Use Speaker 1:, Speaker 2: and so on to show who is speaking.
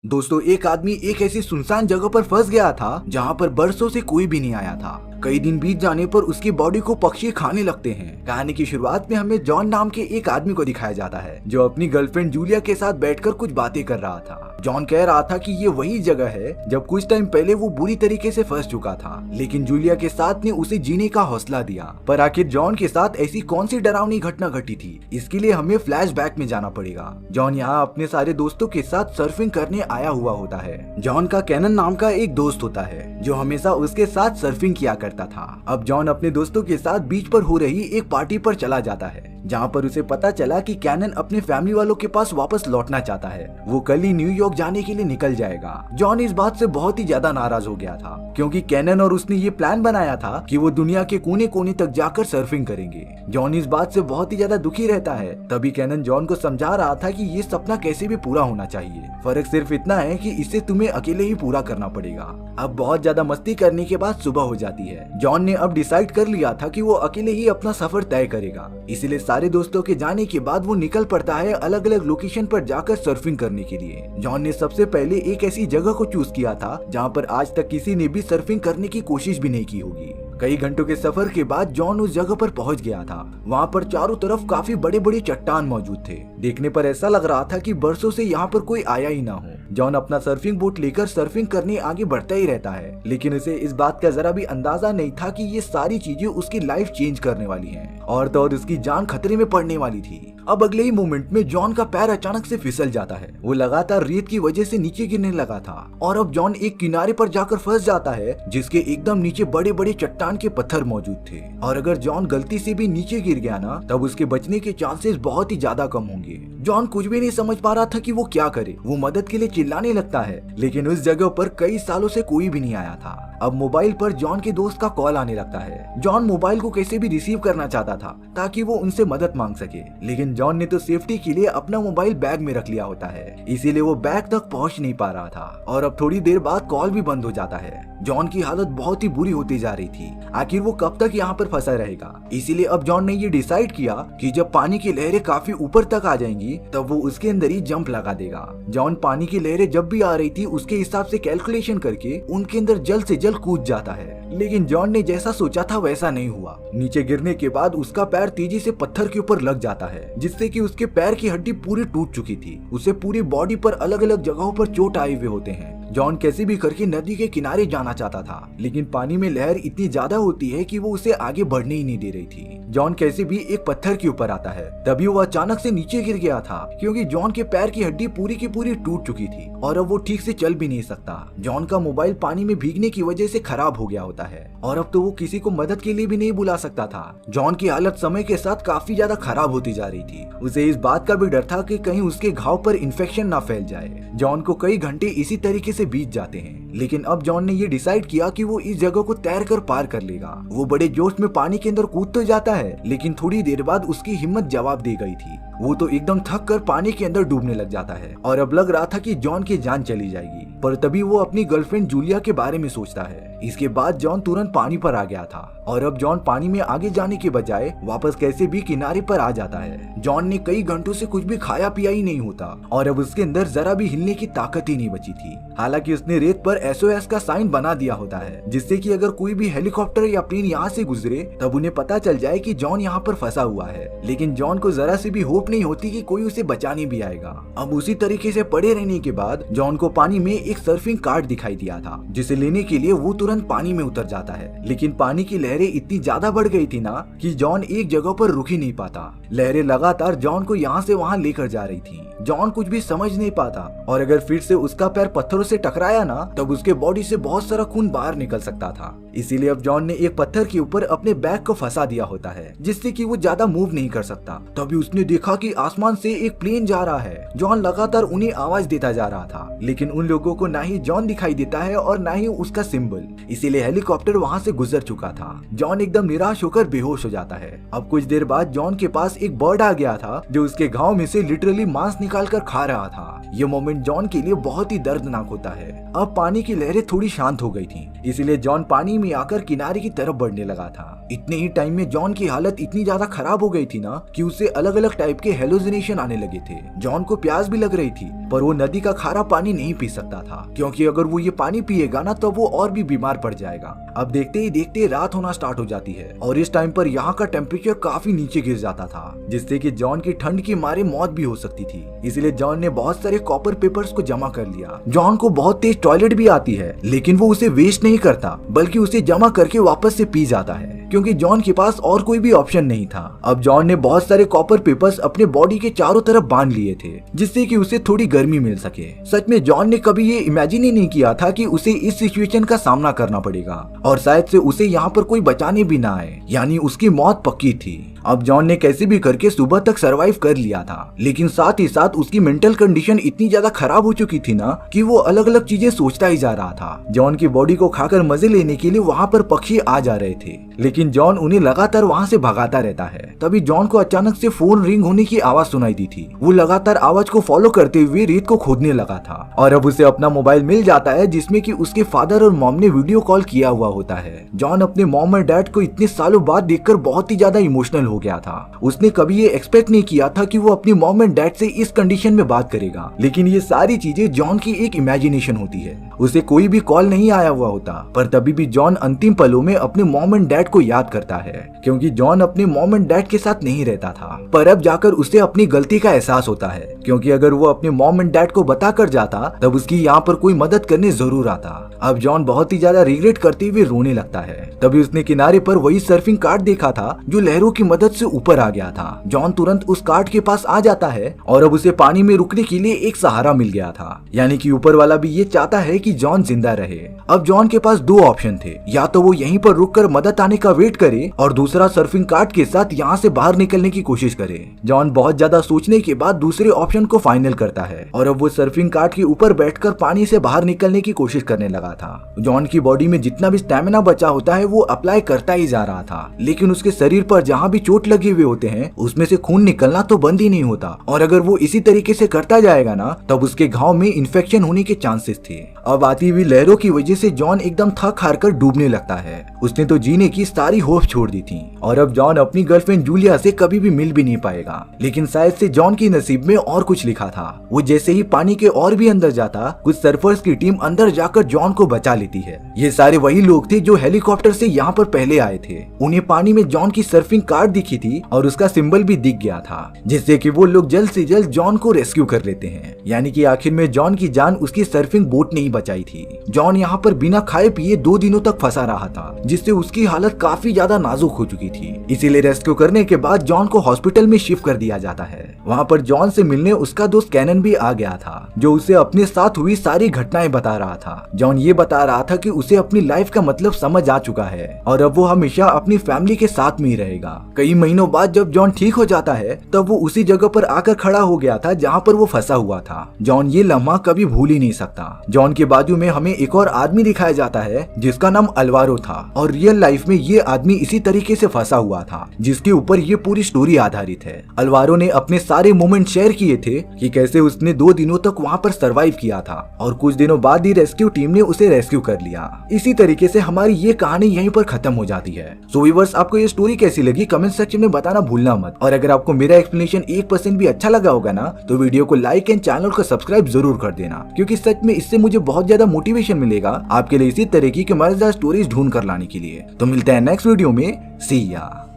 Speaker 1: दोस्तों, एक आदमी एक ऐसी सुनसान जगह पर फंस गया था जहाँ पर बरसों से कोई भी नहीं आया था। कई दिन बीत जाने पर उसकी बॉडी को पक्षी खाने लगते हैं। कहानी की शुरुआत में हमें जॉन नाम के एक आदमी को दिखाया जाता है जो अपनी गर्लफ्रेंड जूलिया के साथ बैठकर कुछ बातें कर रहा था। जॉन कह रहा था कि ये वही जगह है जब कुछ टाइम पहले वो बुरी तरीके से फंस चुका था, लेकिन जूलिया के साथ ने उसे जीने का हौसला दिया। पर आखिर जॉन के साथ ऐसी कौन सी डरावनी घटना घटी थी, इसके लिए हमें फ्लैशबैक में जाना पड़ेगा। जॉन यहाँ अपने सारे दोस्तों के साथ सर्फिंग करने आया हुआ होता है। जॉन का कैनन नाम का एक दोस्त होता है जो हमेशा उसके साथ सर्फिंग किया करता था। अब जॉन अपने दोस्तों के साथ बीच पर हो रही एक पार्टी पर चला जाता है जहाँ पर उसे पता चला कि कैनन अपने फैमिली वालों के पास वापस लौटना चाहता है। वो कल ही न्यूयॉर्क जाने के लिए निकल जाएगा। जॉन इस बात से बहुत ही ज्यादा नाराज हो गया था क्योंकि कैनन और उसने ये प्लान बनाया था कि वो दुनिया के कोने कोने तक जाकर सर्फिंग करेंगे। जॉन इस बात से बहुत ही ज्यादा दुखी रहता है। तभी कैनन जॉन को समझा रहा था कि ये सपना कैसे भी पूरा होना चाहिए, फर्क सिर्फ इतना है कि इसे तुम्हें अकेले ही पूरा करना पड़ेगा। अब बहुत ज्यादा मस्ती करने के बाद सुबह हो जाती है। जॉन ने अब डिसाइड कर लिया था कि वो अकेले ही अपना सफर तय करेगा, इसलिए सारे दोस्तों के जाने के बाद वो निकल पड़ता है अलग अलग लोकेशन पर जाकर सर्फिंग करने के लिए। जॉन ने सबसे पहले एक ऐसी जगह को चूज किया था जहाँ पर आज तक किसी ने भी सर्फिंग करने की कोशिश भी नहीं की होगी। कई घंटों के सफर के बाद जॉन उस जगह पर पहुंच गया था। वहाँ पर चारों तरफ काफी बड़े बड़े चट्टान मौजूद थे। देखने पर ऐसा लग रहा था कि बरसों से यहाँ पर कोई आया ही ना हो। जॉन अपना सर्फिंग बोट लेकर सर्फिंग करने आगे बढ़ता ही रहता है, लेकिन उसे इस बात का जरा भी अंदाजा नहीं था कि ये सारी चीजें उसकी लाइफ चेंज करने वाली हैं और तो और उसकी जान खतरे में पड़ने वाली थी। अब अगले ही मोमेंट में जॉन का पैर अचानक से फिसल जाता है। वो लगातार रेत की वजह से नीचे गिरने लगा था और अब जॉन एक किनारे पर जाकर फंस जाता है जिसके एकदम नीचे बड़े बड़े चट्टान के पत्थर मौजूद थे। और अगर जॉन गलती से भी नीचे गिर गया ना, तब उसके बचने के चांसेस बहुत ही ज्यादा कम होंगे। जॉन कुछ भी नहीं समझ पा रहा था कि वो क्या करे। वो मदद के लिए चिल्लाने लगता है, लेकिन उस जगह पर कई सालों से कोई भी नहीं आया था। अब मोबाइल पर जॉन के दोस्त का कॉल आने लगता है। जॉन मोबाइल को कैसे भी रिसीव करना चाहता था ताकि वो उनसे मदद मांग सके, लेकिन जॉन ने तो सेफ्टी के लिए अपना मोबाइल बैग में रख लिया होता है, इसीलिए वो बैग तक पहुंच नहीं पा रहा था। और अब थोड़ी देर बाद कॉल भी बंद हो जाता है। जॉन की हालत बहुत ही बुरी होती जा रही थी। आखिर वो कब तक यहाँ पर फंसा रहेगा। इसीलिए अब जॉन ने ये डिसाइड किया कि जब पानी की लहरें काफी ऊपर तक आ जाएंगी तब वो उसके अंदर ही जंप लगा देगा। जॉन पानी की लहरें जब भी आ रही थी उसके हिसाब से कैलकुलेशन करके उनके अंदर जल्द से जल्द कूद जाता है, लेकिन जॉन ने जैसा सोचा था वैसा नहीं हुआ। नीचे गिरने के बाद उसका पैर तेजी से पत्थर के ऊपर लग जाता है, जिससे कि उसके पैर की हड्डी पूरी टूट चुकी थी। उसे पूरी बॉडी पर अलग अलग जगहों पर चोट आए हुए होते हैं। जॉन कैसे भी करके नदी के किनारे जाना चाहता था, लेकिन पानी में लहर इतनी ज्यादा होती है कि वो उसे आगे बढ़ने ही नहीं दे रही थी। जॉन कैसे भी एक पत्थर के ऊपर आता है, तभी वो अचानक से नीचे गिर गया था क्योंकि जॉन के पैर की हड्डी पूरी की पूरी टूट चुकी थी और अब वो ठीक से चल भी नहीं सकता। जॉन का मोबाइल पानी में भीगने की वजह से खराब हो गया होता है और अब तो वो किसी को मदद के लिए भी नहीं बुला सकता था। जॉन की हालत समय के साथ काफी ज्यादा खराब होती जा रही थी। उसे इस बात का भी डर था कि कहीं उसके घाव पर इन्फेक्शन ना फैल जाए। जॉन को कई घंटे इसी तरीके से बीत जाते हैं, लेकिन अब जॉन ने ये डिसाइड किया कि वो इस जगह को तैर कर पार कर लेगा। वो बड़े जोश में पानी के अंदर कूद तो जाता है, लेकिन थोड़ी देर बाद उसकी हिम्मत जवाब दे गई थी। वो तो एकदम थक कर पानी के अंदर डूबने लग जाता है और अब लग रहा था कि जॉन की जान चली जाएगी। पर तभी वो अपनी गर्लफ्रेंड जूलिया के बारे में सोचता है। इसके बाद जॉन तुरंत पानी पर आ गया था और अब जॉन पानी में आगे जाने के बजाय वापस कैसे भी किनारे पर आ जाता है। जॉन ने कई घंटों से कुछ भी खाया पिया ही नहीं होता और अब उसके अंदर जरा भी हिलने की ताकत ही नहीं बची थी। हालांकि उसने रेत पर SOS का साइन बना दिया होता है, जिससे कि अगर कोई भी हेलीकॉप्टर या प्लेन यहाँ से गुजरे तब उन्हें पता चल जाए कि जॉन यहाँ पर फंसा हुआ है। लेकिन जॉन को जरा सी भी होप नहीं होती कि कोई उसे बचाने भी आएगा। अब उसी तरीके से पड़े रहने के बाद जॉन को पानी में एक सर्फिंग कार्ड दिखाई दिया था, जिसे लेने के लिए वो तुरंत पानी में उतर जाता है। लेकिन पानी की लहरें इतनी ज्यादा बढ़ गई थी ना कि जॉन एक जगह पर रुक ही नहीं पाता। लहरें लगातार जॉन को यहाँ से वहाँ लेकर जा रही थी। जॉन कुछ भी समझ नहीं पाता और अगर फिर से उसका पैर पत्थरों से टकराया ना, तब उसके बॉडी से बहुत सारा खून बाहर निकल सकता था। इसीलिए अब जॉन ने एक पत्थर के ऊपर अपने बैग को फंसा दिया होता है, जिससे कि वो ज्यादा मूव नहीं कर सकता। तभी उसने देखा कि आसमान से एक प्लेन जा रहा है। जॉन लगातार उन्हें आवाज देता जा रहा था, लेकिन उन लोगों को ना ही जॉन दिखाई देता है और ना ही उसका सिंबल, इसीलिए हेलीकॉप्टर वहाँ से गुजर चुका था। जॉन एकदम निराश होकर बेहोश हो जाता है। अब कुछ देर बाद जॉन के पास एक बर्ड आ गया था जो उसके घाव में से लिटरली मांस निकाल कर खा रहा था। ये मोमेंट जॉन के लिए बहुत ही दर्दनाक होता है। अब पानी की लहरें थोड़ी शांत हो गई थी, इसलिए जॉन पानी में आकर किनारे की तरफ बढ़ने लगा था। इतने ही टाइम में जॉन की हालत इतनी ज्यादा खराब हो गई थी ना कि उसे अलग अलग टाइप के हेलोजिनेशन आने लगे थे। जॉन को प्यास भी लग रही थी, पर वो नदी का खारा पानी नहीं पी सकता था, क्योंकि अगर वो ये पानी पिएगा ना तो वो और भी बीमार पड़ जाएगा। अब देखते ही देखते रात होना स्टार्ट हो जाती है और इस टाइम पर यहाँ का टेम्परेचर काफी नीचे गिर जाता था, जिससे कि जॉन की ठंड के मारे मौत भी हो सकती थी। इसलिए जॉन ने बहुत सारे कॉपर पेपर्स को जमा कर लिया। जॉन को बहुत तेज टॉयलेट भी आती है, लेकिन वो उसे वेस्ट नहीं करता, बल्कि उसे जमा करके वापस से पी जाता है, क्योंकि जॉन के पास और कोई भी ऑप्शन नहीं था। अब जॉन ने बहुत सारे कॉपर पेपर्स अपने बॉडी के चारों तरफ बांध लिए थे, जिससे कि उसे थोड़ी गर्मी मिल सके। सच में जॉन ने कभी ये इमेजिन ही नहीं किया था कि उसे इस सिचुएशन का सामना करना पड़ेगा और शायद से उसे यहाँ पर कोई बचाने भी ना आए, यानी उसकी मौत पक्की थी। अब जॉन ने कैसे भी करके सुबह तक सरवाइव कर लिया था, लेकिन साथ ही साथ उसकी मेंटल कंडीशन इतनी ज्यादा खराब हो चुकी थी ना कि वो अलग अलग चीजें सोचता ही जा रहा था। जॉन की बॉडी को खाकर मजे लेने के लिए वहाँ पर पक्षी आ जा रहे थे, लेकिन जॉन उन्हें लगातार वहाँ से भगाता रहता है। तभी जॉन को अचानक से फोन रिंग होने की आवाज सुनाई दी थी। वो लगातार आवाज को फॉलो करते हुए रेत को खोदने लगा था और अब उसे अपना मोबाइल मिल जाता है, जिसमें कि उसके फादर और मॉम ने वीडियो कॉल किया हुआ होता है। जॉन अपने मॉम और डैड को इतने सालों बाद देखकर बहुत ही ज्यादा इमोशनल हो गया था। उसने कभी ये एक्सपेक्ट नहीं किया था कि वो अपनी मॉम एंड डैड से इस कंडीशन में बात करेगा, लेकिन ये सारी चीजें जॉन की एक इमेजिनेशन होती है। उसे कोई भी कॉल नहीं आया हुआ होता, पर तभी भी जॉन अंतिम पलों में अपने मॉम एंड डैड को याद करता है, क्योंकि जॉन अपने मॉम एंड डैड के साथ नहीं रहता था। पर अब जाकर उसे अपनी गलती का एहसास होता है, क्योंकि अगर वो अपने मॉम एंड डैड को बता कर जाता तब उसकी यहाँ पर कोई मदद करने जरूर आता। अब जॉन बहुत ही ज्यादा रिग्रेट करते हुए रोने लगता है। तभी उसने किनारे पर वही सर्फिंग कार्ड देखा था जो लहरों की मदद से ऊपर आ गया था। जॉन तुरंत उस कार्ड के पास आ जाता है और अब उसे पानी में रुकने के लिए एक सहारा मिल गया था, यानी कि ऊपर वाला भी ये चाहता है कि जॉन जिंदा रहे। अब जॉन के पास दो ऑप्शन थे, या तो वो यहीं पर रुककर मदद आने का वेट करे और दूसरा सर्फिंग कार्ड के साथ यहाँ से बाहर निकलने की कोशिश करे। जॉन बहुत ज्यादा सोचने के बाद दूसरे ऑप्शन को फाइनल करता है और अब वो सर्फिंग कार्ड के ऊपर बैठकर पानी से बाहर निकलने की कोशिश करने लगा था। जॉन की बॉडी में जितना भी स्टेमिना बचा होता है वो अप्लाई करता ही जा रहा था, लेकिन उसके शरीर पर जहाँ भी चोट लगे हुए होते हैं उसमें से खून निकलना तो बंद ही नहीं होता, और अगर वो इसी तरीके से करता जाएगा ना तब उसके घाव में इन्फेक्शन होने के चांसेस थे। अब आती हुई लहरों की वजह से जॉन एकदम थक हार कर डूबने लगता है। उसने तो जीने की सारी होप छोड़ दी थी और अब जॉन अपनी गर्लफ्रेंड जूलिया से कभी भी मिल भी नहीं पाएगा। लेकिन शायद से जॉन की नसीब में और कुछ लिखा था। वो जैसे ही पानी के और भी अंदर जाता, कुछ सर्फर्स की टीम अंदर जाकर जॉन को बचा लेती है। ये सारे वही लोग थे जो हेलीकॉप्टर से यहाँ पर पहले आए थे। उन्हें पानी में जॉन की सर्फिंग कार्ड दिखी थी और उसका सिंबल भी दिख गया था, जिससे कि वो लोग जल्द से जल्द जॉन को रेस्क्यू कर लेते हैं। यानी कि आखिर में जॉन की जान उसकी सर्फिंग बोट ने ही बचाई थी। जॉन यहाँ पर बिना खाए पिए 2 दिनों तक फंसा रहा था, जिससे उसकी हालत काफी ज्यादा नाजुक हो चुकी थी। इसीलिए रेस्क्यू करने के बाद जॉन को हॉस्पिटल में शिफ्ट कर दिया जाता है। वहाँ पर जॉन से मिलने उसका दोस्त कैनन भी आ गया था, जो उसे अपने साथ हुई सारी घटनाएं बता रहा था। जॉन ये बता रहा था कि उसे अपनी लाइफ का मतलब समझ आ चुका है और अब वो हमेशा अपनी फैमिली के साथ में ही रहेगा। कई महीनों बाद जब जॉन ठीक हो जाता है तब वो उसी जगह पर आकर खड़ा हो गया था जहाँ पर वो फंसा हुआ था। जॉन ये लम्हा कभी भूल ही नहीं सकता। जॉन के बाजू में हमें एक और आदमी दिखाया जाता है जिसका नाम अल्वारो था, और रियल लाइफ में ये आदमी इसी तरीके से फंसा हुआ था जिसके ऊपर ये पूरी स्टोरी आधारित है। अल्वारो ने अपने सारे मोमेंट शेयर किए थे कि कैसे उसने 2 दिनों तक वहाँ पर सरवाइव किया था और कुछ दिनों बाद ही रेस्क्यू टीम ने उसे रेस्क्यू कर लिया। इसी तरीके से हमारी ये कहानी यहीं पर खत्म हो जाती है। सो व्यूअर्स, आपको ये स्टोरी कैसी लगी कमेंट सेक्शन में बताना भूलना मत, और अगर आपको मेरा एक्सप्लेनेशन 1% भी अच्छा लगा होगा ना तो वीडियो को लाइक एंड चैनल को सब्सक्राइब जरूर कर देना, क्योंकि सच में इससे मुझे बहुत ज्यादा मोटिवेशन मिलेगा आपके लिए इसी तरीके की मजेदार स्टोरीज ढूंढ कर लाने के लिए। तो मिलते हैं नेक्स्ट वीडियो में। सी या।